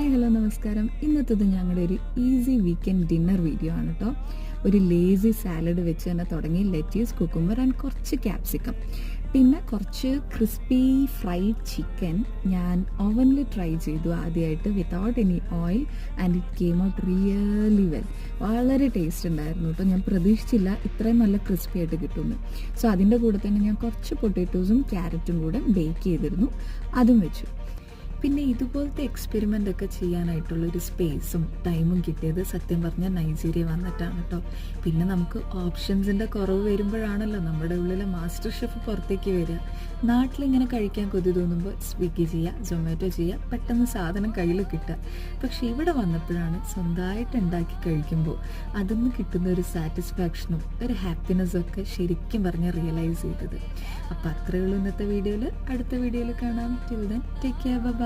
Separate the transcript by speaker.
Speaker 1: Hi hello നമസ്കാരം. ഇന്നത്തത് ഞങ്ങളുടെ ഒരു ഈസി വീക്കെൻഡ് ഡിന്നർ വീഡിയോ ആണ് കേട്ടോ. ഒരു ലേസി സാലഡ് വെച്ച് തന്നെ തുടങ്ങി. ലെറ്റീസ്, കുക്കുംബർ ആൻഡ് കുറച്ച് ക്യാപ്സിക്കം, പിന്നെ കുറച്ച് ക്രിസ്പി ഫ്രൈഡ് ചിക്കൻ ഞാൻ ഓവനിൽ ട്രൈ ചെയ്തു ആദ്യമായിട്ട് without any oil and it came out really well. വളരെ ടേസ്റ്റ് ഉണ്ടായിരുന്നു കേട്ടോ. ഞാൻ പ്രതീക്ഷിച്ചില്ല ഇത്രയും നല്ല ക്രിസ്പി ആയിട്ട് കിട്ടുമെന്ന്. സോ അതിൻ്റെ കൂടെ തന്നെ ഞാൻ കുറച്ച് പൊട്ടാറ്റോസും ക്യാരറ്റും കൂടെ ബേക്ക് ചെയ്തിരുന്നു, അതും വെച്ചു. പിന്നെ ഇതുപോലത്തെ എക്സ്പെരിമെൻ്റ് ഒക്കെ ചെയ്യാനായിട്ടുള്ളൊരു സ്പേസും ടൈമും കിട്ടിയത് സത്യം പറഞ്ഞാൽ നൈജീരിയ വന്നിട്ടാണ് കേട്ടോ. പിന്നെ നമുക്ക് ഓപ്ഷൻസിൻ്റെ കുറവ് വരുമ്പോഴാണല്ലോ നമ്മുടെ ഉള്ളിലെ മാസ്റ്റർ ഷെഫ് പുറത്തേക്ക് വരിക. നാട്ടിലിങ്ങനെ കഴിക്കാൻ കൊതി തോന്നുമ്പോൾ സ്വിഗ്ഗി ചെയ്യുക, സൊമാറ്റോ ചെയ്യുക, പെട്ടെന്ന് സാധനം കയ്യിൽ കിട്ടുക. പക്ഷെ ഇവിടെ വന്നപ്പോഴാണ് സ്വന്തമായിട്ട് ഉണ്ടാക്കി കഴിക്കുമ്പോൾ അതിന്ന് കിട്ടുന്ന ഒരു സാറ്റിസ്ഫാക്ഷനും ഒരു ഹാപ്പിനെസ്സും ഒക്കെ ശരിക്കും പറഞ്ഞാൽ റിയലൈസ് ചെയ്തത്. അപ്പോൾ അത്രയേ ഉള്ളൂ ഇന്നത്തെ വീഡിയോയിൽ. അടുത്ത വീഡിയോയിൽ കാണാം. Till then take care, by.